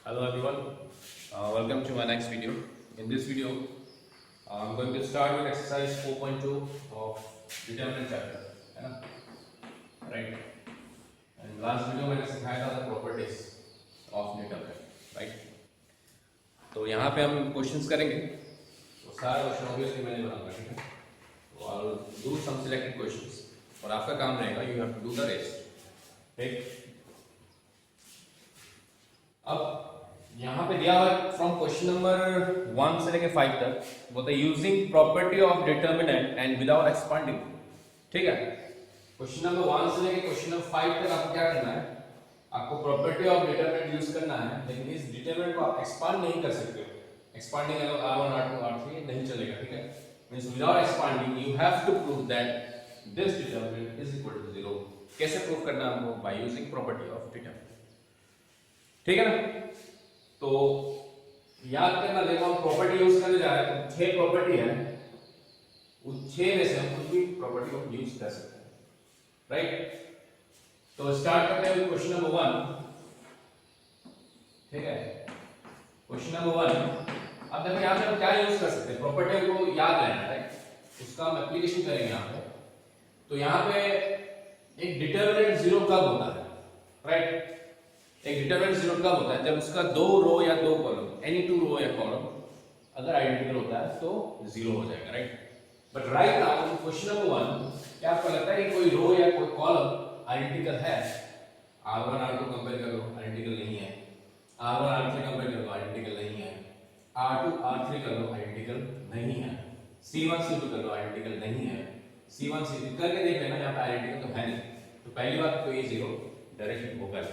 Hello everyone, welcome to my next video. In this video, I'm going to start with exercise 4.2 of determinant chapter, है ना? Right? And last video मैंने सिखाया था the properties of determinant, right? तो यहाँ पे हम questions करेंगे. तो सारा क्वेश्चन obviously मैंने बनाऊंगा, ठीक है? तो I'll do some selected questions और आपका काम रहेगा you have to do the rest, ठीक? अब यहाँ पे दिया हुआ है फ्रॉम क्वेश्चन नंबर 1 से लेके 5 तक वो तो using property of determinant and without expanding, ठीक है? क्वेश्चन नंबर 1 से लेके क्वेश्चन नंबर 5 तक आपको क्या करना है? आपको प्रॉपर्टी ऑफ डिटर्मिनेंट यूज करना है, लेकिन इस डिटर्मिनेंट को आप एक्सपांड नहीं कर सकते हो. एक्सपांडिंग अगर r1 r2 r3 नहीं चलेगा, ठीक है? Means without expanding you have to prove that this determinant is equal to 0. कैसे प्रूव करना है हमको? By using property of determinant, ठीक है ना? तो याद करना, देखो हम प्रॉपर्टी यूज करने जा रहे हैं तो 6 प्रॉपर्टी है, उन 6 में से हम कुछ भी प्रॉपर्टी को यूज कर सकते हैं, राइट? तो स्टार्ट करते हैं क्वेश्चन नंबर 1, ठीक है? Question number 1. अब देखो यहां पे हम क्या यूज कर सकते हैं, प्रॉपर्टी को याद रहना, राइट? उसका हम एप्लीकेशन करेंगे यहां पे. तो यहां पे एक डिटरमिनेंट 0 कब होता है, राइट? एक डिटरमिनेंट 0 कब होता है? जब उसका 2 रो या 2 कॉलम, एनी 2 रो या कॉलम अगर आइडेंटिकल होता है तो 0 हो जाएगा, right? But right now question number 1, क्या आपको लगता है कि कोई रो या कोई कॉलम आइडेंटिकल है? r1 r2 कंपेयर कर लो, आइडेंटिकल नहीं है. r1 r3 कंपेयर कर लो, आइडेंटिकल नहीं है. r2 r3 कर लो, आइडेंटिकल नहीं है. c1 c2 कर लो, आइडेंटिकल नहीं है. c1 c3 करके देख लेना, यहां पे आइडेंटिकल तो है नहीं. तो पहली बात तो ये 0 डायरेक्ट होगा.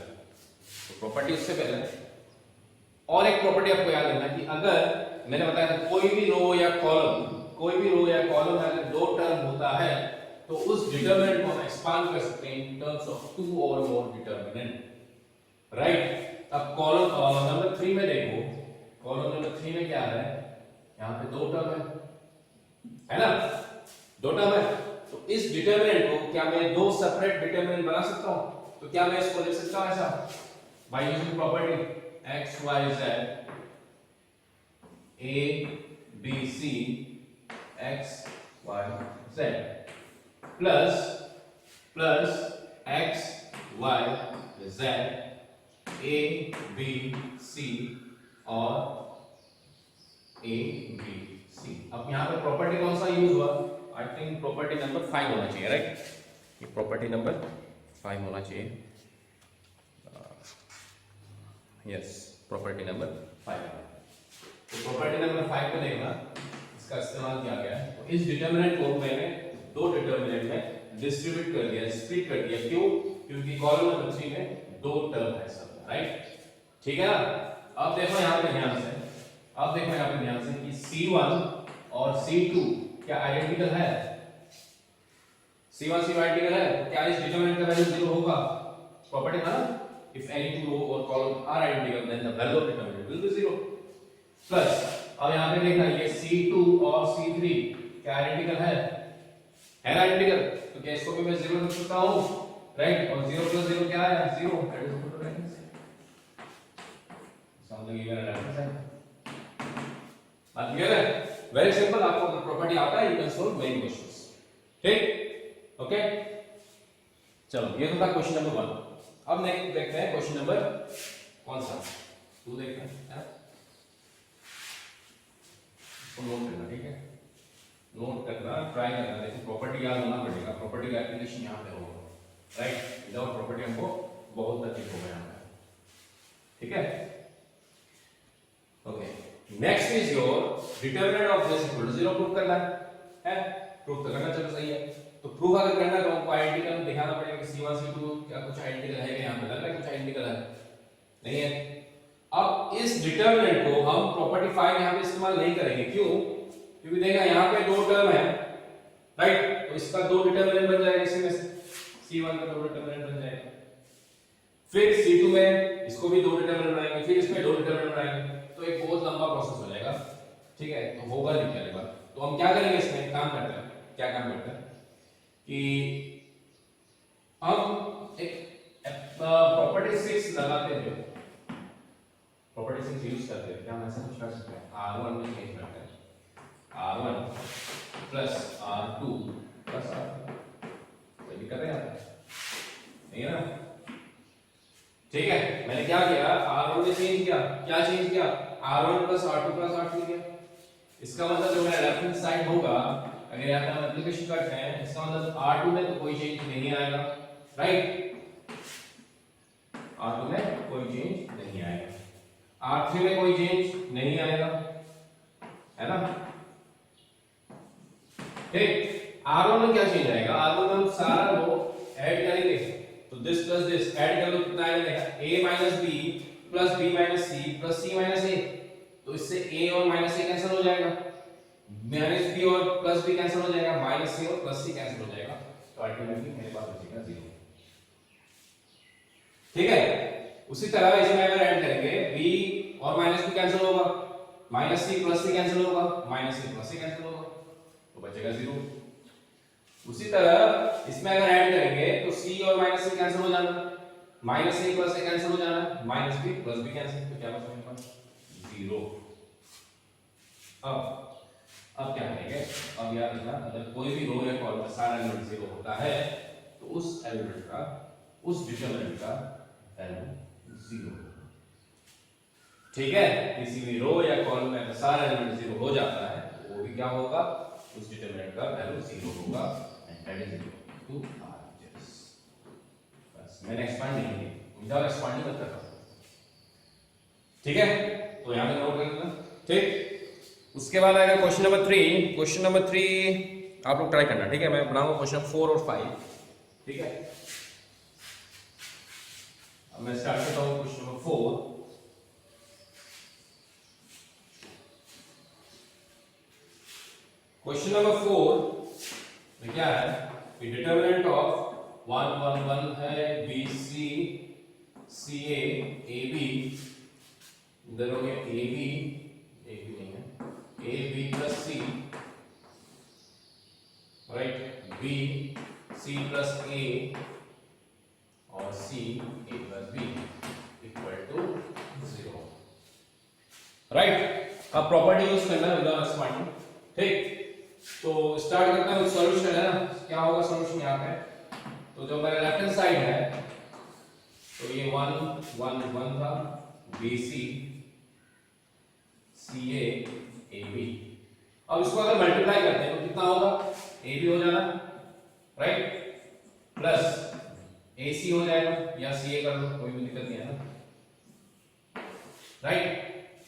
तो प्रॉपर्टी उससे पहले और एक प्रॉपर्टी आपको याद रखना कि अगर मैंने बताया था कोई भी रो या कॉलम में अगर 2 टर्म होता है तो उस डिटरमिनेंट को हम एक्सपांड कर सकते हैं इन टर्म्स ऑफ 2 और मोर डिटरमिनेंट, राइट? अब कॉलम नंबर 3 में देखो, कॉलम नंबर 3 में क्या है? यहां पे 2 टर्म है ना? 2 टर्म है. तो इस डिटरमिनेंट को क्या मैं 2 सेपरेट डिटरमिनेंट बना सकता हूं? तो क्या मैं इसको लिख सकता हूं ऐसा bye using property x y z a b c x y z plus x y z a b c और a b c. अब यहां पे प्रॉपर्टी कौन सा यूज हुआ? आई थिंक प्रॉपर्टी नंबर 5 होना चाहिए, राइट? ये प्रॉपर्टी नंबर 5 होना चाहिए. Yes, property number 5. तो प्रॉपर्टी नंबर 5 में देखना इसका इस्तेमाल किया गया है. तो इस डिटरमिनेंट को मैंने 2 डिटरमिनेंट में डिस्ट्रीब्यूट कर दिया, स्प्लिट कर दिया. क्यों? क्योंकि कॉलम नंबर 3 में 2 टर्म है सब, राइट? ठीक है ना? अब देखो यहां पे ध्यान से, कि c1 और c2 क्या आइडेंटिकल है? c1 c2 आइडेंटिकल है तो क्या इस डिटरमिनेंट का वैल्यू 0 होगा? प्रॉपर्टी था ना, if any 2 row or column are identical then the value of determinant will be 0. Plus अब यहां पे देखना ये c2 और c3 क्या आइडेंटिकल है ना आइडेंटिकल? तो क्या इसको भी मैं 0 लिख सकता हूं, राइट? और 0 प्लस 0 क्या है? 0. That is equal to reference. समझ गए मेरा रेफरेंस है? बात क्लियर है? Very simple. आपको अगर प्रॉपर्टी आता है you can solve many questions, ठीक? ओके, चलो ये तो था क्वेश्चन नंबर 1. अब नेक्स्ट देखते हैं क्वेश्चन नंबर कौन सा 2 देखते हैं. इसको नोट करना, ठीक है? नोट करना, ट्राई करना. देखो प्रॉपर्टी याद होना पड़ेगा. प्रॉपर्टी का एप्लीकेशन यहां पे होगा, राइट? विदाउट प्रॉपर्टी हमको बहुत तकलीफ होगा यहां पे, ठीक है? Okay, next is your determinant of this equal to 0 prove करना है. प्रूव तो करना, चलो सही है. तो प्रूव अगर करना है तो हमको आइडेंटिकल दिखाना पड़ेगा कि c1 c2 क्या कुछ आइडेंटिकल है क्या? यहां पे लग रहा है कुछ आइडेंटिकल है, नहीं है? अब इस डिटरमिनेंट को हम प्रॉपर्टी 5 यहां पे इस्तेमाल नहीं करेंगे. क्यों? क्योंकि देखा यहां पे 2 टर्म है, राइट? तो इसका 2 डिटरमिनेंट बन जाएगा, इसमें c1 का 2 डिटरमिनेंट बन जाएगा. फिर c2 में इसको भी 2 डिटरमिनेंट बनाएंगे, फिर इसमें 2 डिटरमिनेंट बनाएंगे. तो एक बहुत लंबा प्रोसेस हो जाएगा, ठीक है? तो होगा नहीं पहली बार. तो हम क्या करेंगे इसमें? काम करते हैं. क्या काम करते हैं कि हम एक प्रॉपर्टी 6 लगाते हैं. प्रॉपर्टी से यूज करते हैं, क्या हम ऐसा कुछ कर सकते हैं, R1 में चेंज करते हैं, R1 plus R2 plus R2, कोई दिक्कत है यहाँ नहीं है ना? ठीक है, मैंने क्या किया, R1 में चेंज किया, क्या चेंज किया, R1 plus R2 plus R3 किया। इसका मतलब जो मेरा लेफ्ट हैंड साइड होगा, अगर यहाँ पे हम एप्लीकेशन करते हैं, इसका मतलब R2 में तो कोई चेंज नहीं आएगा, राइट, R2 में कोई चेंज नहीं आएगा, R3 में कोई चेंज नहीं आएगा, है ना? ठीक, R1 में क्या चेंज आएगा, R1 में हम सारा रो ऐड करेंगे, तो दिस प्लस दिस ऐड कर लो, कितना आएगा, a minus b plus b minus c plus c minus a, तो इससे a और माइनस a कैंसिल हो जाएगा, माइनस b और प्लस b कैंसिल हो जाएगा, माइनस c और प्लस c कैंसिल हो जाएगा, तो अल्टीमेटली मेरे पास बचेगा 0। ठीक है, उसी तरह इसमें अगर ऐड करेंगे b और माइनस b कैंसिल होगा, minus c plus c cancel होगा, minus c plus c cancel होगा, तो बचेगा 0। उसी तरह इसमें अगर ऐड करेंगे तो c और माइनस c कैंसिल हो जाना, minus a plus a cancel हो जाना, minus b plus b cancel, तो क्या बचा मेरे पास 0। अब क्या करेंगे, अब याद रखना, अगर कोई भी रो या कॉलम का सारा एलिमेंट 0 होता है तो उस एलिमेंट का, उस डिटरमिनेंट का वैल्यू 0। ठीक है, किसी भी रो या कॉलम में अगर सारा एलिमेंट 0 हो जाता है तो वो भी क्या होगा, उस डिटरमिनेंट का वैल्यू 0 होगा, and that is equal to r just. बस मैंने एक्सपांड नहीं किया, विदाउट एक्सपांडिंग मत करना, ठीक है, तो यहां पे नोट कर लेना। ठीक, उसके बाद आएगा क्वेश्चन नंबर 3। क्वेश्चन नंबर 3 आप लोग ट्राई करना, ठीक है, मैं बनाऊंगा क्वेश्चन 4 और 5, ठीक है। अब मैं स्टार्ट करता हूं क्वेश्चन नंबर 4। क्वेश्चन नंबर 4 में क्या है कि डिटरमिनेंट ऑफ 1 1 1 है, BC CA AB, इधर हो गया AB नहीं है, AB plus C, right, B C plus A और C A plus B equal to 0, right. अब प्रॉपर्टी यूज करना है विदाउट एक्सपांडिंग, ठीक। तो स्टार्ट करता हूं, सॉल्यूशन है ना, क्या होगा सॉल्यूशन यहाँ पे, तो जो मेरा लेफ्ट हैंड साइड है तो ये 1 1 1 था, BC CA AB, अब इसको अगर मल्टीप्लाई करते हैं तो कितना होगा, AB हो जाना, राइट, प्लस AC हो जाएगा, या CA कर लो, कोई भी दिक्कत नहीं है ना, राइट,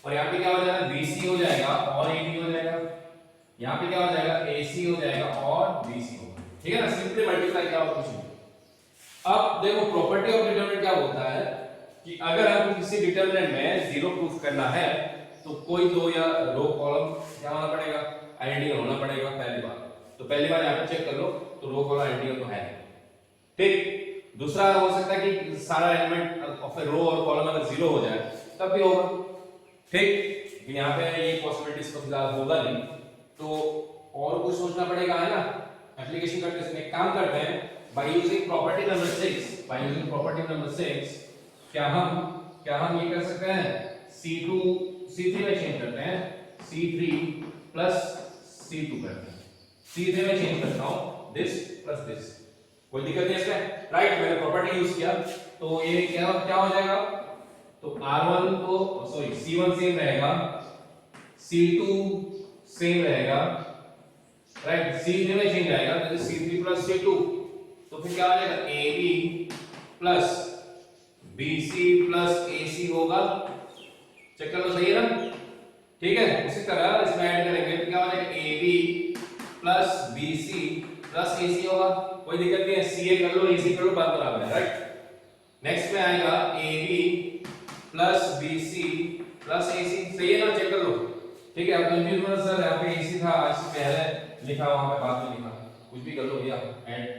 और यहाँ पे क्या हो जाएगा, BC हो जाएगा और AB हो जाएगा, यहाँ पे क्या हो जाएगा, AC हो जाएगा और BC होगा, ठीक है ना, सिंपली मल्टीप्लाई क्या होगा, कुछ नहीं। अब देखो प्रॉपर्टी ऑफ डिटरमिनेंट क्या होता है कि अगर हमको किसी डिटरमिनेंट में 0 प्रूफ करना है तो कोई दो या रो कॉलम क्या होना पड़ेगा, आइडेंटिकल होना पड़ेगा, पहली बात। तो पहली बार यहाँ पे चेक कर लो तो रो कॉलम आइडेंटिकल तो है, ठीक। दूसरा हो सकता है कि सारा एलिमेंट ऑफ ए रो और कॉलम अगर 0 हो जाए तब भी होगा, ठीक, लेकिन यहाँ पे ये पॉसिबिलिटीज तो फिलहाल होगा नहीं, तो और कुछ सोचना पड़ेगा, है ना। एप्लीकेशन करते समय काम करते हैं, bye using property number 6, bye using property number 6 क्या हम ये कर सकते हैं, C2 C3 में चेंज करते हैं, C3 प्लस C2 करते हैं, C3 में चेंज करता हूं दिस प्लस दिस, कोई दिक्कत नहीं इसमें, राइट। मैंने प्रॉपर्टी यूज किया तो ये क्या हो जाएगा, तो R1 तो सॉरी C1 सेम रहेगा, C2 सेम रहेगा, राइट, C3 में चेंज आएगा तो C3 प्लस C2, तो फिर क्या हो जाएगा, AB plus BC plus AC होगा, चेक कर लो, सही है ना, ठीक है। उसी तरह इसमें ऐड करेंगे तो क्या हो जाएगा, AB plus BC plus AC होगा, कोई दिक्कत नहीं है, CA कर लो AC कर लो, बात बराबर है, राइट। नेक्स्ट में आएगा AB plus BC plus AC, सही है ना, चेक कर लो, ठीक है। अब कंफ्यूज मत सर, यहाँ पे AC था, इससे पहले लिखा, वहां पे बाद में लिखा, कुछ भी कर लो भैया,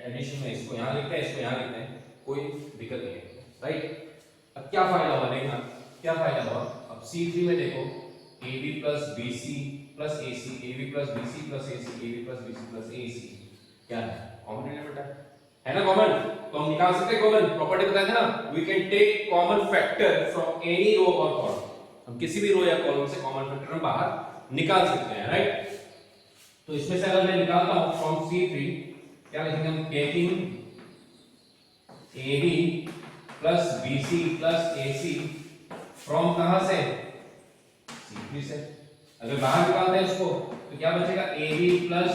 एडिशन में इसको यहाँ लिखते हैं, इसको यहाँ लिखते हैं, कोई दिक्कत नहीं है, राइट। अब क्या फायदा हुआ, देखना क्या फायदा हुआ, अब C3 में देखो AB plus BC plus AC, AB plus BC plus AC, AB plus BC plus AC, क्या है, कॉमन एलिमेंट है ना, कॉमन, तो हम निकाल सकते हैं कॉमन, प्रॉपर्टी बताया था ना, we can take common factor from any row और कॉलम, हम किसी भी रो या कॉलम से कॉमन फैक्टर हम बाहर निकाल सकते हैं, राइट। तो इसमें से अगर मैं निकालता हूं फ्रॉम C3, क्या लिखेंगे हम, taking AB plus BC plus AC from कहां से, C3 से। अगर बाहर निकालते हैं उसको तो क्या बचेगा, AB plus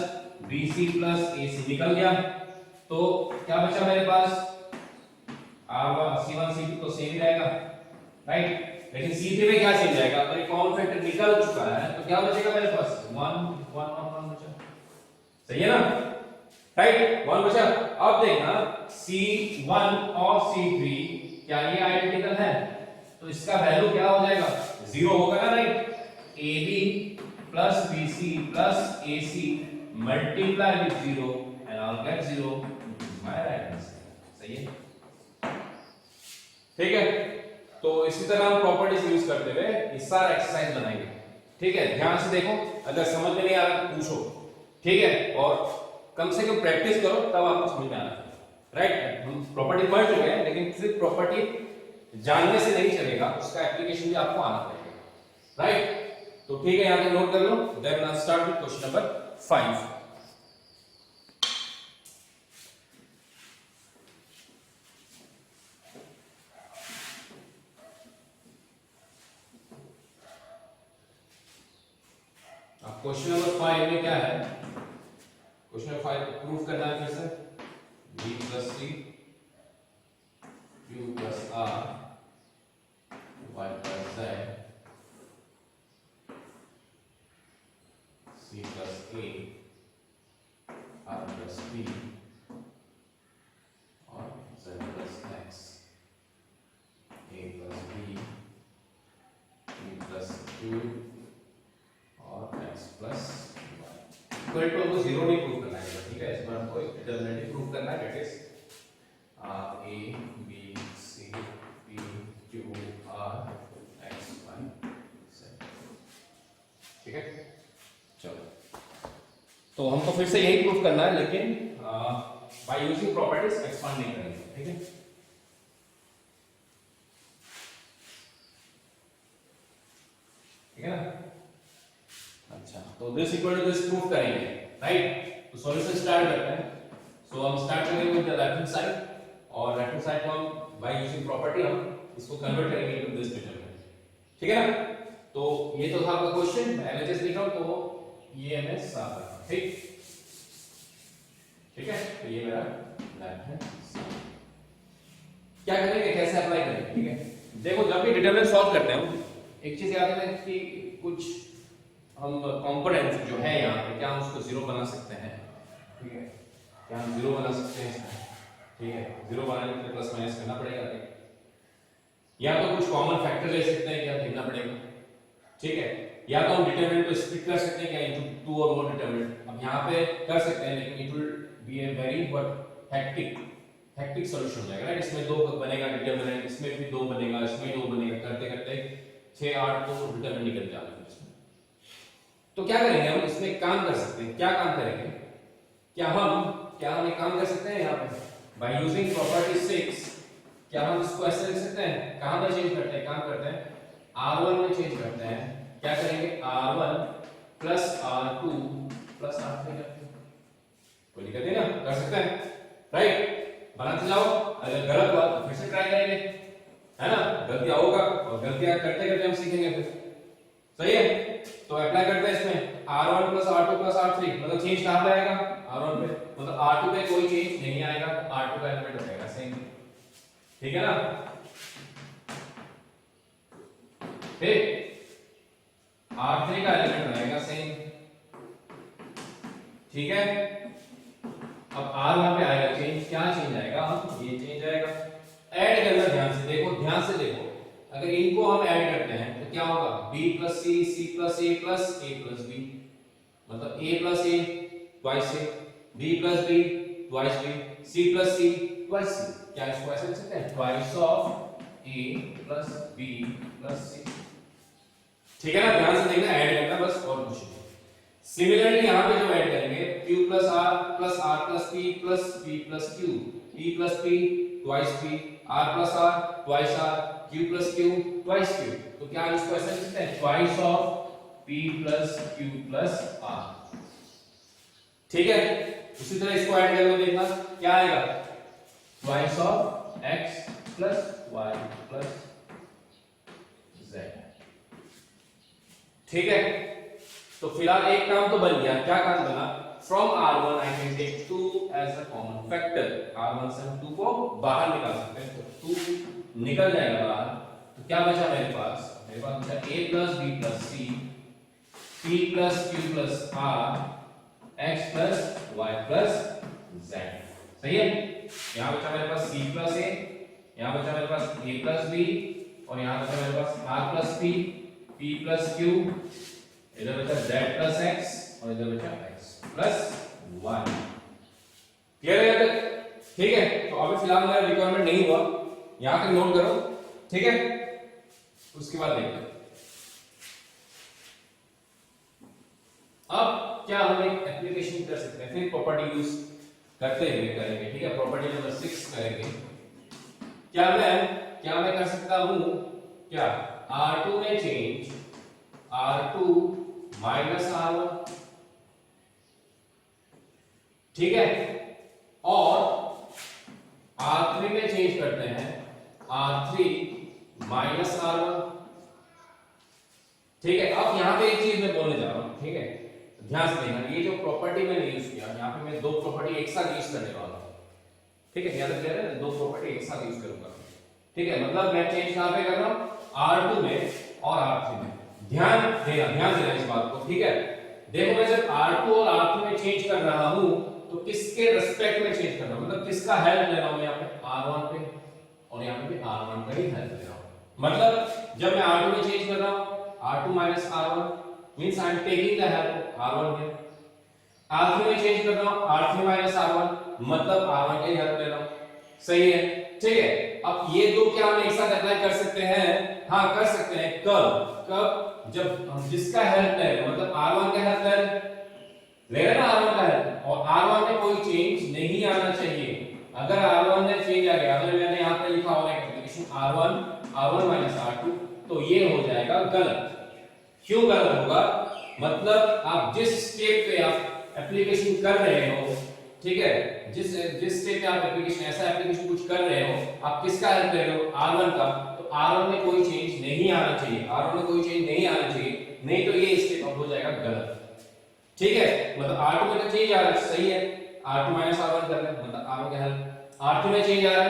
BC plus AC निकल गया, तो क्या बचा मेरे पास, R1 C1 C2 तो सेम ही रहेगा, राइट। लेकिन C3 में क्या चेंज आएगा, तो एक कॉमन फैक्टर निकल चुका है, तो क्या बचेगा मेरे पास, 1 1 1 1 बचा, सही है ना, राइट, 1 बचा। अब देखना C1 और C3 क्या ये आइडेंटिकल है, तो इसका वैल्यू क्या हो जाएगा, 0 होगा ना, right. AB plus BC plus AC multiply with 0 and I'll get 0, my right answer, सही है, ठीक है। तो इसी तरह हम प्रॉपर्टीज यूज करते हुए ये सारा एक्सरसाइज बनाएंगे, ठीक है। ध्यान से देखो, अगर समझ में नहीं आ रहा तो पूछो, ठीक है, और कम से कम प्रैक्टिस करो तब आपको समझ में आना, राइट। हम प्रॉपर्टी पढ़ चुके हैं, लेकिन सिर्फ प्रॉपर्टी जानने से नहीं चलेगा, उसका एप्लीकेशन भी आपको आना पड़ेगा, राइट। तो ठीक है, यहां पे नोट कर लो। Then I start with question number 5। अब क्वेश्चन नंबर 5 में क्या है, क्वेश्चन नंबर 5 को प्रूफ करना है फिर से, b plus c q plus r y plus z c plus a r plus b और z plus x a plus b b plus q और x plus y equal to हमको 0 नहीं prove करना है, ठीक है। इस बार हमको एक डिटरमिनेंट प्रूव करना है, that is a b c p q r x y z, ठीक है। चलो, तो हमको फिर से यही प्रूफ करना है, लेकिन बाय यूजिंग प्रॉपर्टीज, एक्सपांड नहीं करेंगे, ठीक है। ठीक है ना, अच्छा, तो this equal to this proof करेंगे, राइट। तो सॉल्यूशन स्टार्ट करते हैं। सो हम स्टार्ट करेंगे with the left hand side, और लेफ्ट हैंड साइड को हम बाय यूजिंग प्रॉपर्टी हम इसको कन्वर्ट करेंगे इनटू दिस डिटरमिनेंट, ठीक है ना। तो ये तो था आपका क्वेश्चन, मैं एलएचएस लिख रहा हूं, तो ये हमें साफ रखना, ठीक, ठीक है। तो ये मेरा लेफ्ट हैंड साइड, क्या करेंगे, कैसे अप्लाई करेंगे, ठीक है। देखो, जब भी डिटरमिनेंट सॉल्व करते हैं, एक चीज याद रखना कि कुछ हम कंपोनेंट्स जो है यहाँ पे, क्या हम उसको 0 बना सकते हैं, ठीक है, क्या हम 0 बना सकते हैं इसमें, ठीक है। 0 बनाने के लिए प्लस माइनस करना पड़ेगा, या तो कुछ कॉमन फैक्टर ले सकते हैं, क्या देखना पड़ेगा, ठीक है। या तो हम डिटरमिनेंट को स्प्लिट कर सकते हैं, क्या इनटू 2 और 1 डिटरमिनेंट, अब यहाँ पे कर सकते हैं, लेकिन it will be a very hectic solution हो जाएगा, राइट। इसमें 2 बनेगा डिटरमिनेंट, इसमें भी 2 बनेगा, इसमें 2 बनेगा, करते करते 6 8 तो डिटरमिनेंट निकल जाएगा इसमें। तो क्या करेंगे हम, इसमें एक काम कर सकते हैं, क्या काम करेंगे, क्या हम एक काम कर सकते हैं यहाँ पे, बाय यूजिंग प्रॉपर्टी 6, क्या हम इसको ऐसे लिख सकते हैं, कहां पर चेंज करते हैं, काम करते हैं R1 में चेंज करते हैं, क्या करेंगे, R1 plus R2 plus R3 करते हैं, कोई दिक्कत नहीं ना, कर सकते हैं, राइट। बनाते जाओ, अगर गलत हुआ तो फिर से ट्राई करेंगे, है ना, गलतियां होगा, और गलतियां करते करते हम सीखेंगे फिर, सही है। तो अप्लाई करते हैं इसमें R1 plus R2 plus R3, मतलब चेंज कहां पे आएगा, R1 पे, मतलब R2 पे कोई चेंज नहीं आएगा, तो R2 का एलिमेंट रहेगा सेम, ठीक है ना। फिर R3 का एलिमेंट रहेगा सेम, ठीक है। अब R वहां पे आएगा चेंज, क्या चेंज आएगा, ये चेंज आएगा। ऐड करना, ध्यान से देखो, अगर इनको हम ऐड करते हैं तो क्या होगा, b plus c, c plus a plus a plus b, मतलब a plus a twice a, b plus b twice b, c plus c twice c, क्या इसको ऐसे लिख सकते हैं, twice of a plus b plus c, ठीक है ना। ध्यान से देखना, ऐड करना बस, और कुछ नहीं। सिमिलरली यहां पे जो ऐड करेंगे, q plus r plus p plus p plus q, p plus p twice p, r plus r twice r, q plus q twice q, तो क्या हम इसको ऐसे लिख सकते हैं twice of p plus q plus r। ठीक है, उसी तरह इसको ऐड करके देखना क्या आएगा, twice of x plus y plus z। ठीक है, तो फिलहाल एक काम तो बन गया, क्या काम बना, from r1 I can take 2 as a common factor, r1 से हम 2 को बाहर निकाल सकते हैं, तो 2 निकल जाएगा बाहर, तो क्या बचा मेरे पास बचा a plus b plus c p plus q plus r x plus y plus z। सही है, यहां बचा मेरे पास c प्लस a, यहां बचा मेरे पास a प्लस b, और यहां बचा मेरे पास r plus p plus q, इधर बचा z प्लस x, और इधर बचा x प्लस y। क्लियर है तक? ठीक है, तो अभी फिलहाल मेरा रिक्वायरमेंट नहीं हुआ, यहां तक नोट करो। ठीक है, उसके बाद देखते हैं अब क्या हम एक एप्लीकेशन कर सकते हैं, फिर प्रॉपर्टी यूज करते हुए करेंगे। ठीक है, प्रॉपर्टी नंबर 6 करेंगे। क्या मैं कर सकता हूं, क्या r2 में चेंज r2 माइनस r1, ठीक है, और r3 में चेंज करते हैं r3 माइनस r1। ठीक है, अब यहां पे एक चीज मैं बोलने जा रहा हूं, ठीक है, ध्यान से देखना, ये जो प्रॉपर्टी मैंने यूज किया, यहां पे मैं दो प्रॉपर्टी एक साथ यूज करने वाला हूं। ठीक है, याद रखिए ना, दो प्रॉपर्टी एक साथ यूज करूंगा। ठीक है, मतलब मैं चेंज कहां पे कर रहा हूं, r2 में और r3 में। ध्यान देना इस बात को। ठीक है, देखो मैं जब r2 और r3 में चेंज कर रहा हूं तो किसके रिस्पेक्ट में चेंज कर रहा हूं, मतलब किसका हेल्प ले रहा हूं, यहां पे r1 पे और यहां पे r1 का ही हेल्प ले रहा हूं। मतलब जब मैं r2 में चेंज कर रहा हूं r2 minus r1 means I am taking the help of r1 here। r3 में चेंज कर रहा हूं r3 minus r1, मतलब r1 की हेल्प ले रहा हूं। सही है, ठीक है, अब ये दो क्या हम एक साथ अप्लाई कर सकते हैं, हाँ कर सकते हैं। कब जब हम जिसका हेल्प ले रहे हैं, मतलब r1 का हेल्प ले रहे हैं ना, r1 का हेल्प, और r1 में कोई चेंज नहीं आना चाहिए। अगर r1 में चेंज आ गया, अगर मैंने यहां पे लिखा होगा एप्लीकेशन r1 minus r2, तो ये हो जाएगा गलत। क्यों गलत होगा, मतलब आप जिस स्टेप पे आप एप्लीकेशन कर रहे हो, ठीक है, जिस स्टेप पे आप एप्लीकेशन ऐसा एप्लीकेशन कुछ कर रहे हो, आप किसका हेल्प ले रहे हो, r1 का, तो r1 में कोई चेंज नहीं आना चाहिए, r1 में कोई चेंज नहीं आना चाहिए, नहीं तो ये स्टेप अब हो जाएगा गलत। ठीक है, मतलब r2 में तो चेंज आ रहा है, सही है, r2 r1 कर रहे हैं, मतलब r1 का हेल्प, r3 में चेंज आ रहा है,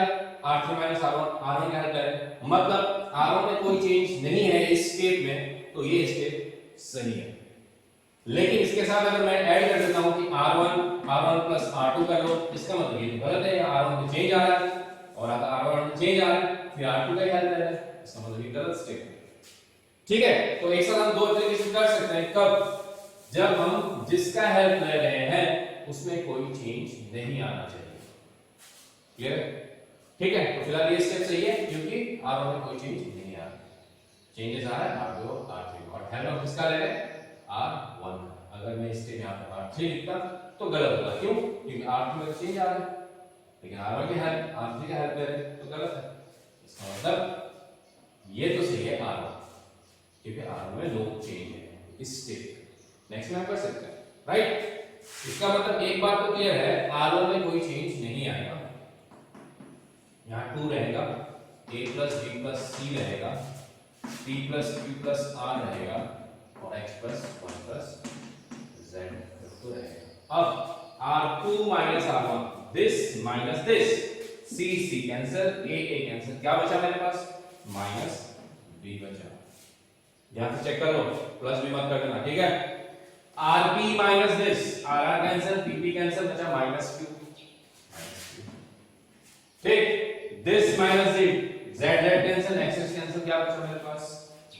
r3 r1 का हेल्प ले रहे हैं, मतलब r1 में कोई चेंज नहीं है इस स्टेप में, तो ये स्टेप सही है। लेकिन इसके साथ अगर मैं ऐड कर देता हूं कि r1 प्लस r2 कर लो, इसका मतलब ये गलत है, r1 में चेंज आ रहा है और r1 में चेंज आ रहा है, फिर r2 का हेल्प ले रहा है, इसका मतलब ये गलत स्टेप है। ठीक है, तो एक साथ हम दो एप्लीकेशन कर सकते हैं, कब, जब हम जिसका हेल्प ले रहे हैं उसमें कोई चेंज नहीं आना चाहिए। क्लियर है? ठीक है, तो फिलहाल ये स्टेप सही है क्योंकि r1 में कोई चेंज नहीं आ रहा, चेंजेस आ रहा है r2 r3, और हेल्प हम किसका ले रहे हैं, r1। अगर मैं इसके यहां पर r3 लिखता तो गलत होता, क्यों, क्योंकि r2 में चेंज आ रहा है, लेकिन r1 के हेल्प r3 का हेल्प ले रहे हैं तो गलत है। इसका मतलब ये तो सही है r1, क्योंकि r1 में नो चेंज है इस स्टेप। नेक्स्ट में हम कर सकते हैं, राइट। इसका मतलब एक बात तो क्लियर है, r1 में कोई चेंज नहीं आएगा, यहां 2 रहेगा, a plus b plus c रहेगा, p plus q plus r रहेगा, और x प्लस 1 प्लस z तो रहेगा। अब r2 minus r1, this minus this, c cancel, a cancel, क्या बचा मेरे पास, माइनस b बचा। ध्यान से चेक कर लो, प्लस भी मत कर देना, ठीक है। rp minus this, r cancel, pp cancel, बचा माइनस q, ठीक। This minus z cancel, x cancel, क्या बचा मेरे पास,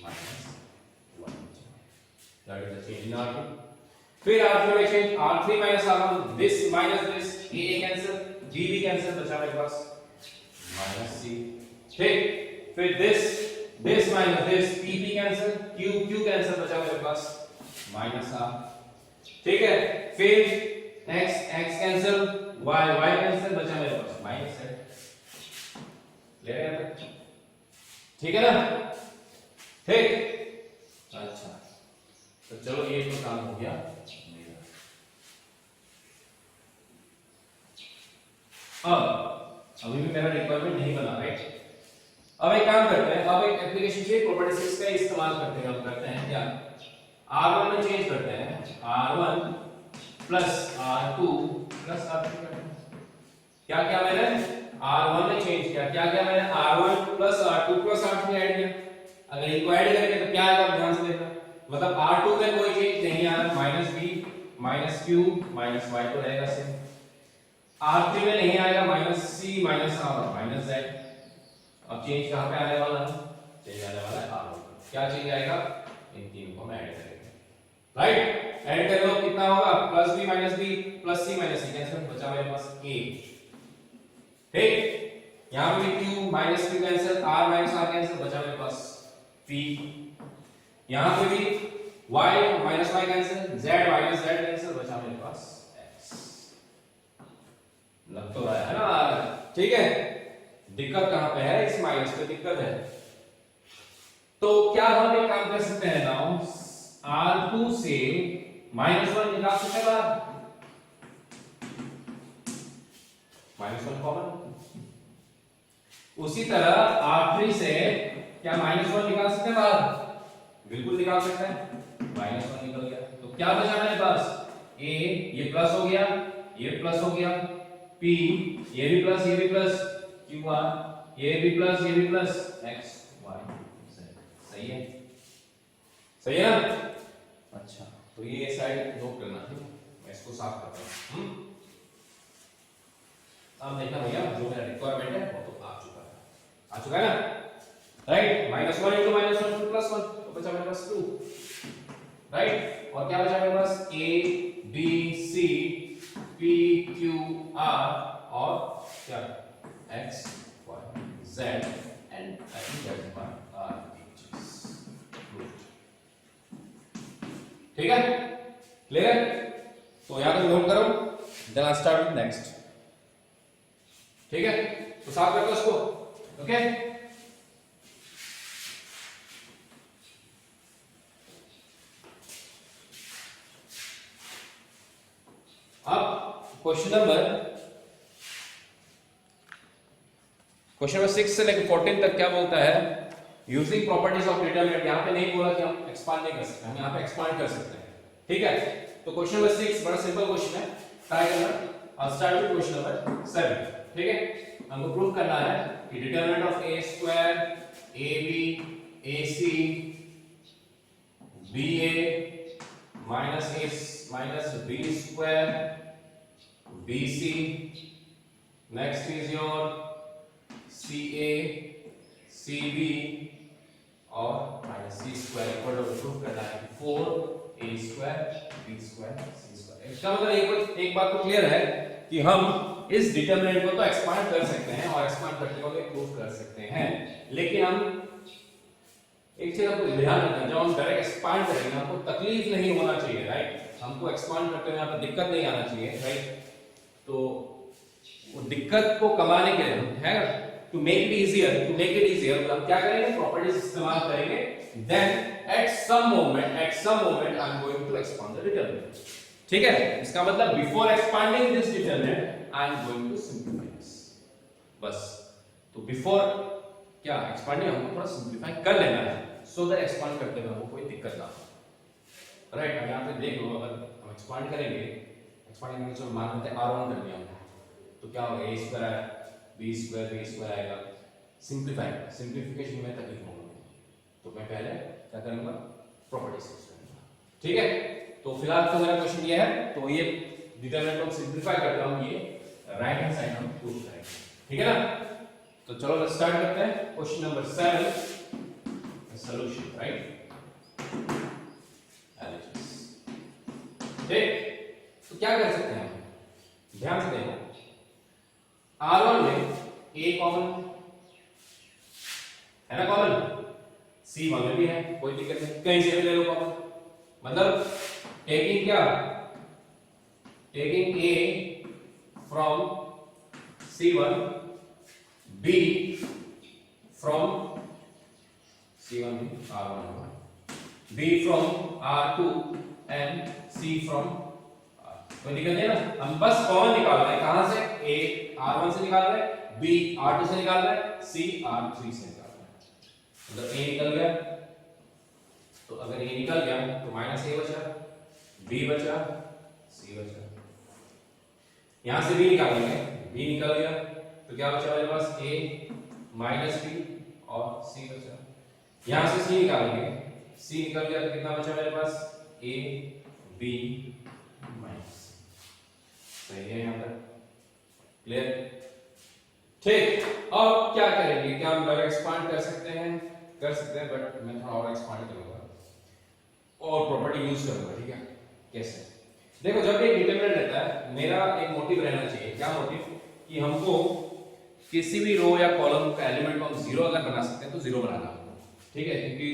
माइनस 1 बचा। That is the change in r2। फिर r3 में change, r3 minus r1, this minus this, a cancel, g भी cancel, बचा मेरे पास माइनस c, ठीक। फिर this minus this, pp cancel, q cancel, बचा मेरे पास माइनस r, ठीक है। फिर x कैंसिल, y कैंसिल, बचा मेरे पास माइनस z। ले रहे हैं, ठीक है ना? ठीक, अच्छा, तो चलो ये तो काम हो गया। अब अभी भी मेरा रिक्वायरमेंट नहीं बना, राइट? अब एक काम करते हैं, अब एक एप्लीकेशन से प्रॉपर्टी 6 का इस्तेमाल करते हैं। हम करते हैं क्या, R1 में चेंज करते हैं, R1 plus R2 plus R3 करते हैं। क्या क्या मैंने R1 में चेंज किया, क्या क्या मैंने R1 plus R2 plus R3 add किया। अगर इनको ऐड करेंगे तो क्या आएगा, ध्यान से देखना। मतलब R2 में कोई चेंज नहीं आ रहा, -b -q -y तो रहेगा सेम। R3 में नहीं आएगा, -c -r -z। अब चेंज कहां पे आने वाला है, चेंज आने वाला है R1। क्या चेंज आएगा, इन तीन को हम ऐड करेंगे, राइट? ऐड कर लो, कितना होगा, +b -b +c -c, cancel, बचा मेरे पास a। ठीक, यहां पे भी q -q cancel, r -r cancel, बचा मेरे पास p। यहां पे भी y -y cancel, z -z cancel, बचा मेरे पास x। लग तो रहा है ना? ठीक है, दिक्कत कहां पे है, इस माइनस पे दिक्कत है। तो क्या हम एक काम कर सकते हैं नाउ, R2 से -1 निकाल सकते हैं बाहर, -1 कॉमन। उसी तरह R3 से क्या -1 निकाल सकते हैं बाहर, बिल्कुल निकाल सकते हैं, -1 निकल गया। तो क्या बचा मेरे पास, a, ये प्लस हो गया, ये प्लस हो गया, p, ये भी प्लस, ये भी प्लस, qr, ये भी प्लस, ये भी प्लस, x y z। सही है, सही है ना? अच्छा, तो ये साइड नोट करना है, मैं इसको साफ करता हूं। अब देखना भैया, जो मेरा रिक्वायरमेंट है वो तो आ चुका है ना, राइट? -1 into -1 to +1, तो बचा मेरे पास 2, राइट? और क्या बचा मेरे पास, a b c p q r और क्या, x y z and I think that one are ठीक है, क्लियर? तो यहां तक नोट करो, then I start with next. ठीक है, तो साफ कर लो इसको, ओके? अब क्वेश्चन नंबर 6 से लेकर 14 तक क्या बोलता है, यूजिंग प्रॉपर्टीज ऑफ डिटरमिनेंट। यहां पे नहीं बोला कि हम एक्सपांड नहीं कर सकते, हम यहां पे एक्सपांड कर सकते हैं, ठीक है? तो क्वेश्चन नंबर 6 बड़ा सिंपल क्वेश्चन है, ट्राई करना। I'll start with question number 7, ठीक है? हमको प्रूव करना है कि determinant of a square ab ac ba minus b square bc, next is your ca cb और minus c square equal to prove करना है 4a square b square c square. इसका मतलब एक बात तो क्लियर है कि हम इस डिटरमिनेंट को तो एक्सपांड कर सकते हैं और एक्सपांड करते हुए प्रूव कर सकते हैं, लेकिन हम एक चीज आपको ध्यान रखना, जब हम डायरेक्ट एक्सपांड करेंगे हमको तकलीफ नहीं होना चाहिए, राइट? हमको एक्सपांड करते हुए यहाँ पर दिक्कत नहीं आना चाहिए, राइट? तो वो दिक्कत को कमाने के लिए है ना, टू मेक इट इजियर हम क्या करेंगे, प्रॉपर्टीज इस्तेमाल करेंगे, then at some moment I am going to expand the determinant. ठीक है, इसका मतलब before expanding this determinant I am going to simplify this, बस। तो बिफोर क्या एक्सपांडिंग हमको थोड़ा सिंपलीफाई कर लेना है, सो दैट एक्सपांड करते हुए हमको कोई दिक्कत ना हो, राइट? अब यहाँ पे देख लो, अगर हम एक्सपांड करेंगे, एक्सपांडिंग में जो मान लेते हैं R1 कर लिया हमने, तो क्या होगा, a स्क्वायर b स्क्वायर आएगा, सिंप्लीफिकेशन में तकलीफ होगी, तो मैं पहले क्या करूंगा, प्रॉपर्टीज यूज करूंगा, ठीक है? तो फिलहाल तो मेरा क्वेश्चन ये है, तो ये डिटरमिनेंट को सिंप्लीफाई करके हम ये राइट हैंड साइड हम प्रूव करेंगे, ठीक है ना? तो चलो लेट्स स्टार्ट करते हैं क्वेश्चन नंबर 7, सॉल्यूशन, राइट? ठीक, तो क्या कर सकते हैं हम, ध्यान से देखो, R1 में a कॉमन है ना, कॉमन C1 में भी है, कोई दिक्कत नहीं, कहीं से भी ले लो कॉमन, मतलब टेकिंग क्या, taking a from C1, b from C1 भी R1 होगा, B from R2 and C from R। कोई दिक्कत है ना? हम बस कॉमन निकाल रहे हैं, कहां से? A R1 से निकाल रहे हैं, B R2 से निकाल रहे हैं, C R3 से निकाल रहे हैं। मतलब A निकल गया, तो अगर A निकल गया तो माइनस A बचा, B बचा, C बचा। यहां से B निकालेंगे, B निकल गया तो क्या बचा मेरे पास? A माइनस B और C बचा। यहां से C निकालेंगे, C निकल गया तो कितना बचा मेरे पास? A B minus. सही है यहां तक? क्लियर? ठीक, अब क्या करेंगे? क्या हम डायरेक्ट एक्सपांड कर सकते हैं? कर सकते हैं, बट मैं थोड़ा और एक्सपांड करूंगा और प्रॉपर्टी यूज करूंगा। ठीक है? कैसे? देखो, जब एक डिटरमिनेंट रहता है, मेरा एक मोटिव रहना चाहिए। क्या मोटिव? कि हमको किसी भी रो या कॉलम का एलिमेंट को हम जीरो अगर बना सकते हैं तो जीरो बनाना होगा। ठीक है? क्योंकि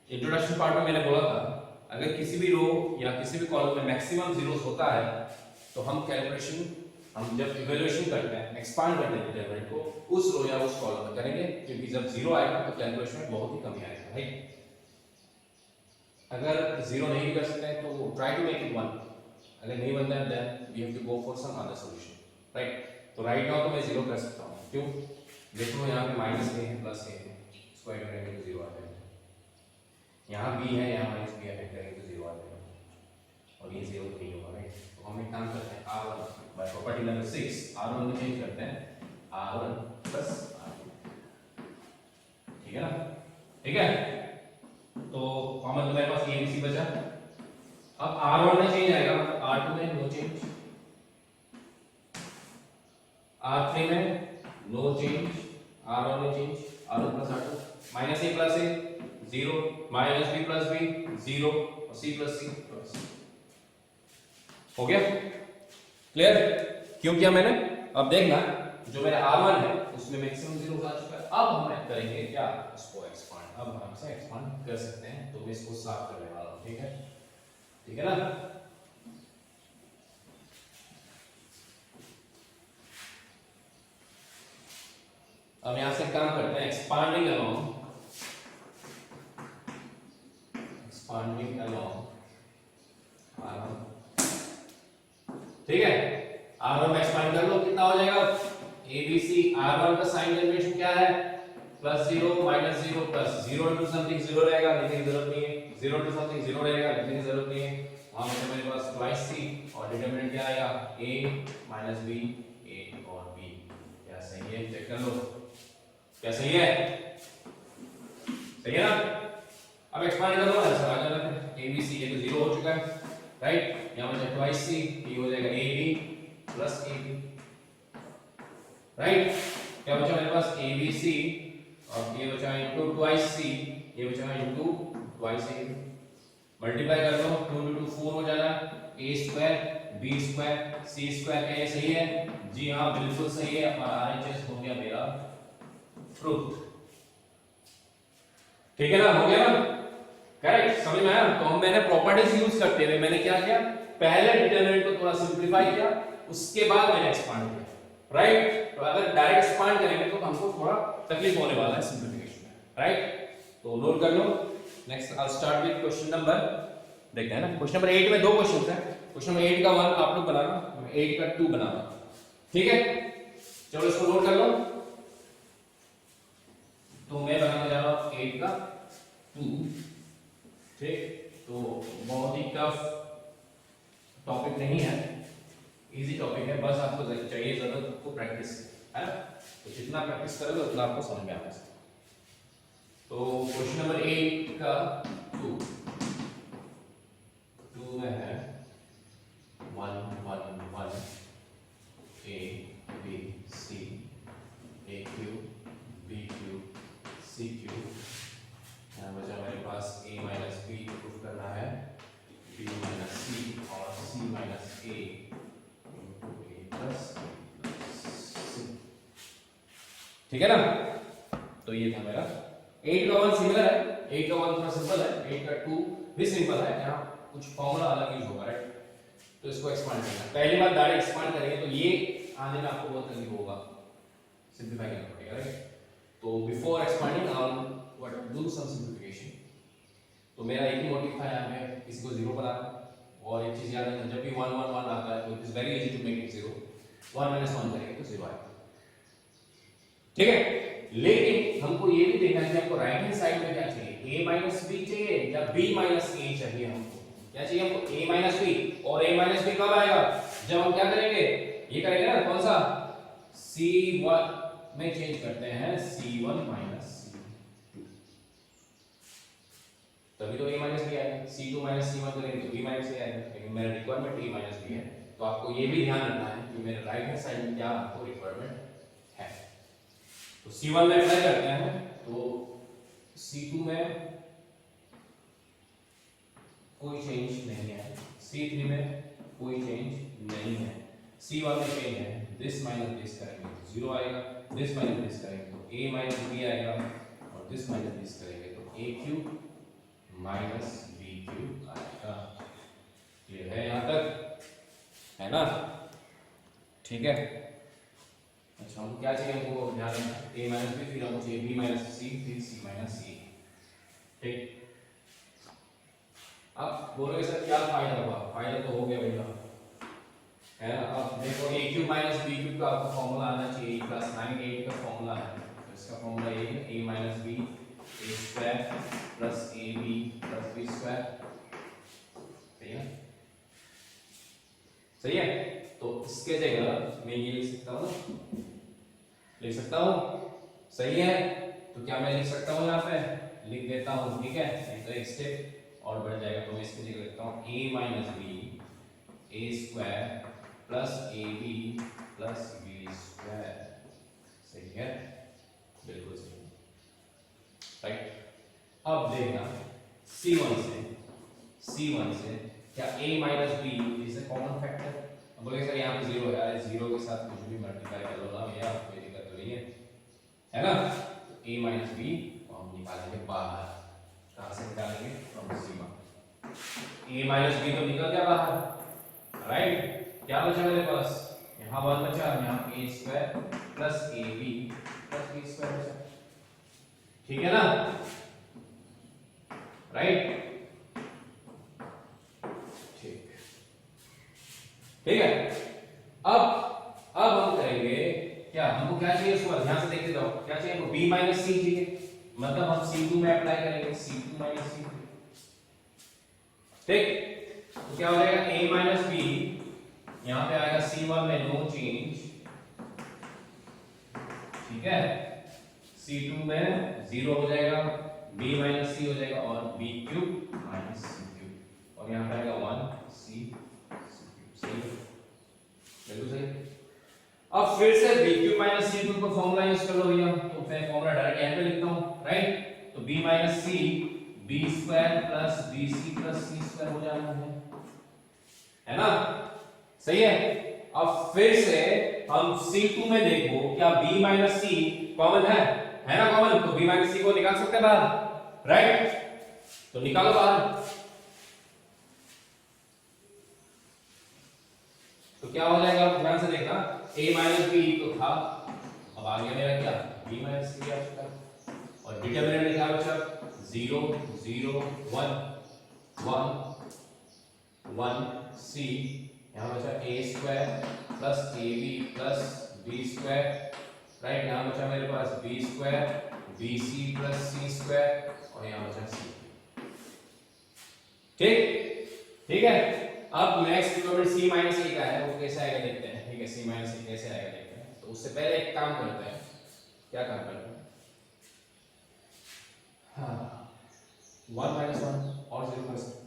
इंट्रोडक्शन पार्ट में मैंने बोला था, अगर किसी भी रो या किसी भी कॉलम में मैक्सिमम जीरोस होता है तो हम कैलकुलेशन, हम जब इवैल्यूएशन करते हैं, एक्सपांड करते हैं डिटरमिनेंट को, उस रो या उस कॉलम में करेंगे, क्योंकि जब जीरो आएगा तो कैलकुलेशन में बहुत ही कमी आएगा। राइट? अगर जीरो नहीं भी कर सकते हैं तो try to make it one. अगर नहीं बनता है then we have to go for some other solution. Right? तो राइट नाउ तो मैं जीरो कर सकता हूं। क्यों? देखो, यहाँ पे माइनस a है, प्लस a है, स्क्वायर करेंगे तो जीरो आ जाएगा। यहाँ b है, यहाँ माइनस b ऐड करेंगे तो जीरो आ जाएगा, और ये जीरो तो नहीं होगा। राइट? तो हम एक काम करते हैं, r1 bye property number 6 r1 में चेंज करते हैं, r1 प्लस r2। ठीक है ना? ठीक है? तो कॉमन तो मेरे पास a b c बचा। अब r1 में चेंज आएगा, मतलब r2 में नो चेंज, R3 में नो चेंज, R1 में change, R1 plus R2, minus a plus a zero, minus b plus b zero, और c प्लस c प्लस। हो गया? क्लियर? क्यों किया मैंने? अब देखना, जो मेरा R1 है उसमें मैक्सिमम जीरो आ चुका है। अब हम करेंगे क्या? इसको एक्सपांड। अब हम इसे एक्सपांड कर सकते हैं, तो मैं इसको साफ करने वाला हूं। ठीक है? ठीक है ना? अब यहां से काम करते हैं, एक्सपांडिंग अलोंग R1। ठीक है? R1 में एक्सपांड कर लो, कितना हो जाएगा? ABC R1 का साइन कन्वेंशन क्या है? Plus zero minus zero plus zero into something zero रहेगा, लिखने की जरूरत नहीं है। जीरो इंटू समथिंग जीरो रहेगा, लिखने की जरूरत नहीं है। वहां पे मेरे पास ट्वाइस C और डिटरमिनेंट क्या आएगा? A माइनस B, A और B। क्या सही है? चेक कर लो, क्या सही है? सही है ना? अब एक्सपांड कर लो, आंसर आ जाएगा। ABC ये तो जीरो हो चुका है। राइट? यहां पर ट्वाइस C, ये हो जाएगा AB प्लस AB। राइट? क्या बचा मेरे पास? ABC और ये बचा इनटू ट्वाइस C, ये बचा इनटू ट्वाइस AB। मल्टीप्लाई कर लो, 2 into 4 हो जाएगा, a square b square c square. क्या ये सही है? जी हाँ, बिल्कुल सही है। और RHS हो गया मेरा फ्रूट। ठीक है ना? हो गया ना? करेक्ट? समझ में आया? तो हम मैंने प्रॉपर्टीज यूज करते हुए मैंने क्या किया? पहले डिटरमिनेंट को थोड़ा सिंपलीफाई किया, उसके बाद मैंने एक्सपांड किया। राइट? तो अगर डायरेक्ट एक्सपांड करेंगे तो हमको थोड़ा तकलीफ होने वाला है सिंपलीफिकेशन में। राइट? तो नोट कर लो। Next I start with question number, देखते हैं ना। क्वेश्चन नंबर 8 में दो क्वेश्चंस हैं। क्वेश्चन नंबर 8 का 1 आप लोग बनाना, 8 का 2 बनाना। ठीक है? चलो इसको नोट कर लो। तो मैं बनाने जा रहा हूं 8 का 2। ठीक? तो बहुत ही टफ टॉपिक नहीं है, इजी टॉपिक है। बस आपको चाहिए जरूरत आपको प्रैक्टिस, है ना? तो जितना प्रैक्टिस करोगे उतना आपको समझ में आएगा। तो क्वेश्चन नंबर 8 का 2 में है 1 1 1 a b c a cube b cube c cube. यहाँ बचा मेरे पास a माइनस b प्रूफ करना है, b माइनस c और c minus a into a plus c। ठीक है ना? तो ये था मेरा 8 का 1 सिमिलर है, 8 का 1 थोड़ा सिंपल है, 8 का 2 भी सिंपल है। यहाँ कुछ फॉर्मूला अलग यूज होगा। राइट? तो इसको एक्सपांड करना, पहली बार डायरेक्ट एक्सपांड करेंगे तो ये आने में आपको बहुत तकलीफ होगा, सिंपलीफाई करना पड़ेगा। राइट? तो before expanding I but do some simplification. तो मेरा एक ही मोटिव था यहाँ पे इसको 0 बनाना, और एक चीज याद रखना, जब भी 1 1 1 आता है तो it is very easy to make it 0। 1 minus 1 करेंगे तो 0 आएगा, ठीक है। लेकिन हमको ये भी देखना है कि हमको राइट हैंड साइड में क्या चाहिए, a माइनस b चाहिए या b माइनस a चाहिए। हमको क्या चाहिए, हमको a माइनस b, और a माइनस b कब आएगा, जब हम क्या करेंगे, ये करेंगे ना, कौन सा, c1 में चेंज करते हैं, c1 माइनस c2, तभी तो a माइनस b आएगा। c2 माइनस c1 करेंगे तो b माइनस a आएगा, लेकिन मेरा रिक्वायरमेंट a माइनस b है। तो आपको ये भी ध्यान रखना है कि मेरे राइट हैंड साइड में क्या आपको रिक्वायरमेंट है। तो C1 में अप्लाई करते हैं, तो C2 में कोई चेंज नहीं है, C3 में कोई चेंज नहीं है, C1 में चेंज है, दिस माइनस दिस करेंगे तो 0 आएगा, दिस माइनस दिस करेंगे तो a माइनस b आएगा, और दिस माइनस दिस करेंगे तो a cube minus b cube आएगा। ये है यहाँ तक, है ना, ठीक है। अच्छा, हमको क्या चाहिए, हमको ध्यान रखना a माइनस b, फिर हमको चाहिए b माइनस c, फिर c माइनस c, ठीक। अब बोलोगे सर क्या फायदा हुआ, फायदा तो हो गया भैया, है ना। अब देखो a cube minus b cube का आपको फॉर्मूला आना चाहिए, प्लस 9 का फॉर्मूला है, तो इसका फॉर्मूला ये है a minus b a square plus ab plus b square, सही है, सही है। तो इसके जगह मैं ये लिख सकता हूँ, लिख सकता हूँ, सही है। तो क्या मैं लिख सकता हूँ, यहाँ पे लिख देता हूँ, ठीक है, नहीं तो एक स्टेप और बढ़ जाएगा। तो मैं इसके जगह लिखता हूँ a minus b a square plus ab plus b square, सही है, बिल्कुल सही, राइट। अब देखना C1 से क्या a minus b is a common factor. अब बोलेंगे सर यहाँ पे 0 है, अरे 0 के साथ कुछ भी मल्टीप्लाई कर लो ना भैया, कोई दिक्कत तो नहीं है ना। तो a माइनस b को हम निकालेंगे बाहर, कहाँ से निकालेंगे, from Seema. a minus b तो निकल गया बाहर, राइट। क्या बचा मेरे पास, यहाँ 1 बचा, यहाँ a square plus ab plus b square बचा, ठीक है ना, राइट, ठीक है। अब हम करेंगे क्या, हमको क्या चाहिए, उसको ध्यान से देखते जाओ, क्या चाहिए हमको, b माइनस c चाहिए, मतलब हम c2 में अप्लाई करेंगे, c2 माइनस c, ठीक। तो क्या हो जाएगा, a माइनस b, यहां पे आएगा c1 में नो चेंज, ठीक है, c2 में 0 हो जाएगा, b माइनस c हो जाएगा, और b cube minus c cube, और यहां पे आएगा 1c, बिल्कुल सही। अब फिर से b cube minus c cube का फॉर्मूला यूज कर लो भैया, तो मैं फॉर्मूला डायरेक्ट यहां पे लिखता हूं, राइट। तो b minus c b square plus bc plus c square हो जाना है ना, सही है। अब फिर से हम c2 में देखो क्या b माइनस c कॉमन है ना, कॉमन, तो b माइनस c को निकाल सकते हैं बाहर, राइट, तो निकालो बाहर। तो क्या हो जाएगा, ध्यान से देखना, a माइनस b तो था, अब आ गया मेरा क्या, b माइनस c आ चुका, और डिटरमिनेंट क्या बचा, 0 0 1 1 1 c, यहाँ बचा a square plus ab plus b square, right, यहाँ बचा मेरे पास b square bc plus c square, और यहाँ बचा c, ठीक है। अब next requirement c minus a का है, वो कैसे आएगा देखते हैं, ठीक है, c माइनस a कैसे आएगा देखते हैं। तो उससे पहले एक काम करते हैं, क्या काम करते हैं, हाँ 1 माइनस 1 और 0 कर सकते हैं,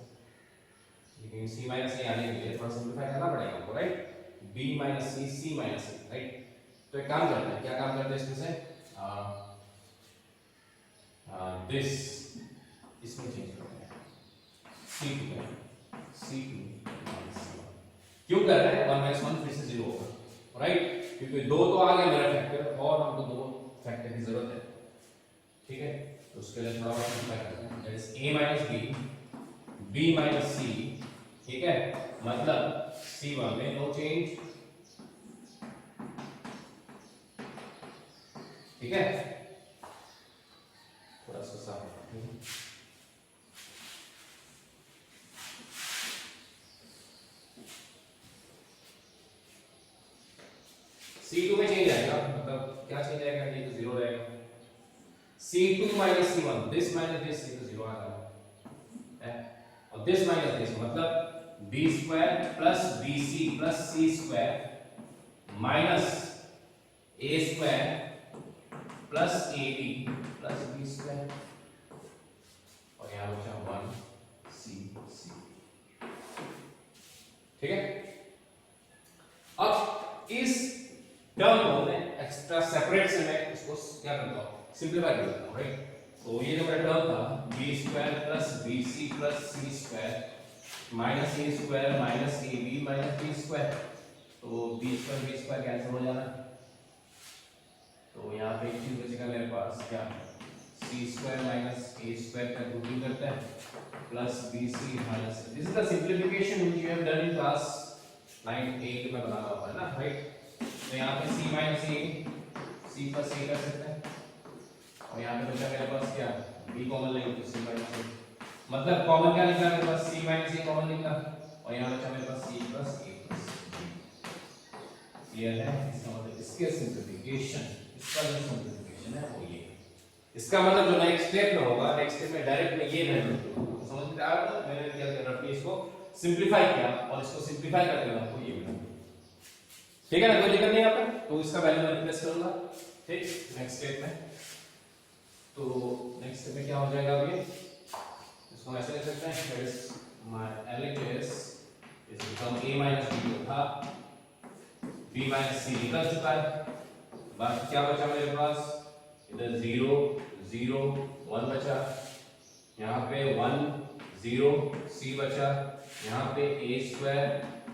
लेकिन c माइनस a आने के लिए थोड़ा सिंप्लीफाई करना पड़ेगा हमको, right, b minus c minus a, right. तो एक काम करते हैं, क्या काम करते हैं इसमें से, दिस इसमें चेंज करते हैं, c2 क्यों कर रहे हैं, 1 माइनस 1 फिर से 0 होगा, राइट, क्योंकि 2 तो आ गया मेरा फैक्टर, और हमको 2 फैक्टर की जरूरत है, ठीक है। तो उसके लिए थोड़ा और सिंपल करते हैं, that is a minus b minus c, ठीक है, मतलब c1 में नो चेंज, ठीक है, थोड़ा सा स्टार्ट होगा। C2 में चेंज आएगा, मतलब क्या चेंज आएगा, ये तो 0 रहेगा। C2 minus C1, this minus this, ये तो 0 आ रहा है, और this minus this, मतलब b square plus bc plus c square minus a square plus ab plus b square, और यहाँ बचा 1c, ठीक है। अब इस टर्म को मैं एक्स्ट्रा सेपरेट से मैं इसको क्या करता हूँ, सिंपलीफाई कर देता हूँ, राइट। तो ये जो मेरा टर्म था b square plus bc plus c square minus a square minus ab minus b square, तो b स्क्वायर कैंसिल हो जाना। तो यहाँ पे एक चीज बचेगा मेरे पास, क्या, c square minus a square का रूटिंग करते हैं plus bc minus, this is the simplification which you have done in class 9 में बना हुआ है ना, राइट। तो यहाँ पे c minus a, c plus a कर सकते हैं, और यहाँ पे बचा मेरे पास क्या, b कॉमन लेंगे तो c माइनस a, मतलब कॉमन क्या निकला मेरे पास, c माइनस a कॉमन निकला, और यहाँ बचा मेरे पास c plus a plus b। ये है इसका मतलब इसके सिंपलीफिकेशन, इसका जो सिंपलीफिकेशन है वो ये। इसका मतलब जो नेक्स्ट स्टेप में होगा, नेक्स्ट स्टेप में डायरेक्ट में ये वैल्यू तो समझ में आ रहा है। मैंने क्या किया, रफली इसको सिंपलीफाई किया, और इसको सिंपलीफाई करके मैं आपको ये मिला, ठीक है ना, कोई दिक्कत नहीं यहाँ पे। तो इसका वैल्यू मैं रिप्लेस करूंगा, ठीक, नेक्स्ट स्टेप में। तो नेक्स्ट स्टेप में क्या हो जाएगा, अभी इसको हम ऐसे लिख सकते हैं, that is my LHS is become a minus b था, b माइनस c निकल चुका है, बाकी क्या बचा मेरे पास, इधर 0 0 1 बचा, यहाँ पे 1 0 c बचा, यहाँ पे a square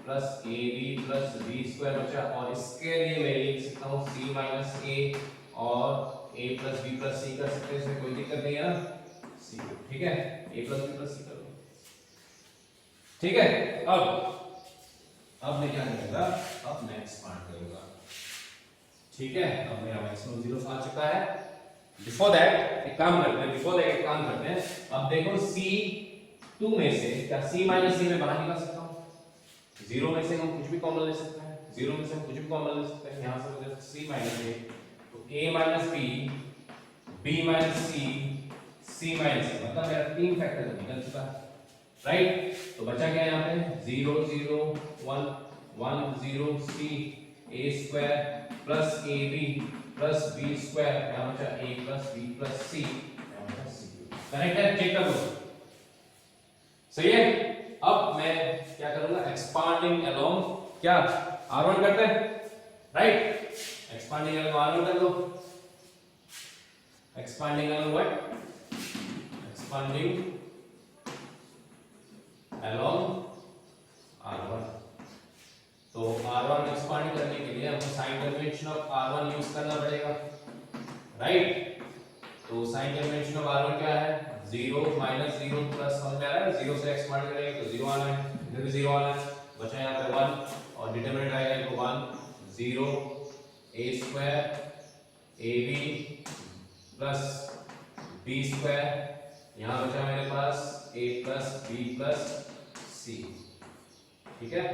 plus ab plus b square बचा, और इसके लिए मैं लिख सकता हूँ c माइनस a और a plus b plus c कर सकते हैं, इसमें कोई दिक्कत नहीं है ना, c, ठीक है, a plus b plus c कर दो, ठीक है। अब मैं क्या करूंगा, अब मैं एक्सपांड करूंगा, ठीक है। अब मेरा मैक्सिमम 0 आ चुका है। बिफोर दैट एक काम करते हैं, अब देखो c2 में से क्या c माइनस c में बाहर निकाल सकता हूँ, 0 में से हम कुछ भी कॉमन ले सकते हैं, 0 में से हम कुछ भी कॉमन ले सकते हैं, यहाँ से मुझे c माइनस a, तो a minus b, b minus c, c minus a, मतलब मेरा 3 फैक्टर तो निकल चुका है, राइट। तो बचा क्या यहाँ पे, 0 0 1 1 0 c a square plus ab plus b square, यहाँ बचा a plus b plus c, यहाँ बचा c। करेक्ट है, चेक कर लो, सही है। अब मैं क्या करूंगा, एक्सपांडिंग अलोंग क्या, r1 करते हैं, राइट, एक्सपांडिंग अलोंग r1 कर दो, expanding along what, expanding along r1। तो r1 एक्सपांड करने के लिए हमको sign convention of r1 use करना पड़ेगा, राइट। तो साइन कन्वेंशन ऑफ r1 क्या है, 0 माइनस 0 प्लस 1 में आ रहा है, 0 से एक्सपांड करेंगे तो 0 आना है, इधर भी 0 आना है, बचा यहाँ पे 1, और डिटरमिनेंट आएगा तो 1 0 a square ab plus b square, यहाँ बचा मेरे पास a plus b plus c, ठीक है,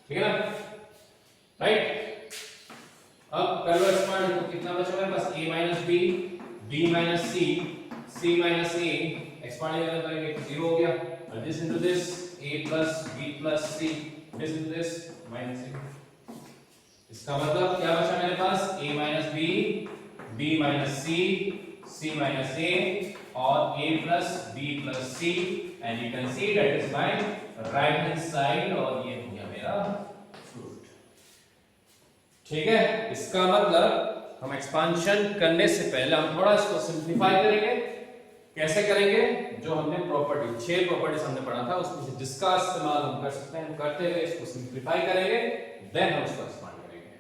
ठीक है ना, राइट। अब कर लो एक्सपांड, तो कितना बचा मेरे पास, a minus b, b minus c, c minus a, expand करेंगे तो 0 हो गया, और this into this a plus b plus c, this into this minus a। इसका मतलब क्या बचा मेरे पास, a minus b, b minus c, c minus a, और a plus b plus c, and you can see that is my right hand side, और ये हो गया मेरा फ्रूट, ठीक है। इसका मतलब हम एक्सपांशन करने से पहले हम थोड़ा इसको सिंपलीफाई करेंगे। कैसे करेंगे, जो हमने प्रॉपर्टी 6 प्रॉपर्टीज हमने पढ़ा था उसमें से जिसका इस्तेमाल हम कर सकते हैं, हम करते हुए इसको सिंपलीफाई करेंगे, देन हम इसको एक्सपांड करेंगे,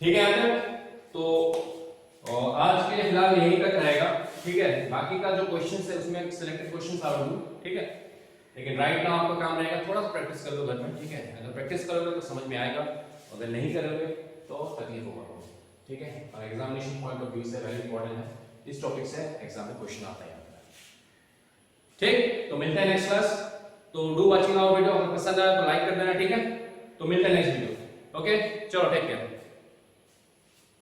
ठीक है यहाँ तक। तो आज के लिए फिलहाल यही तक रहेगा, ठीक है। बाकी का जो क्वेश्चंस है उसमें सिलेक्टेड क्वेश्चंस आ रहे हैं, ठीक है, लेकिन राइट नाउ आपका काम रहेगा थोड़ा सा प्रैक्टिस कर लो घर में, ठीक है। अगर प्रैक्टिस करोगे तो समझ में आएगा, अगर नहीं करोगे तो तकलीफ होगा, ठीक है, और एग्जामिनेशन पॉइंट ऑफ व्यू से वेरी इंपॉर्टेंट है, इस टॉपिक से एग्जाम में क्वेश्चन आता है। ठीक, तो मिलते हैं नेक्स्ट क्लास। तो डू वाचिंग आवर वीडियो, अगर पसंद आया तो लाइक कर देना, ठीक है। तो मिलते हैं नेक्स्ट वीडियो, ओके, चलो टेक केयर।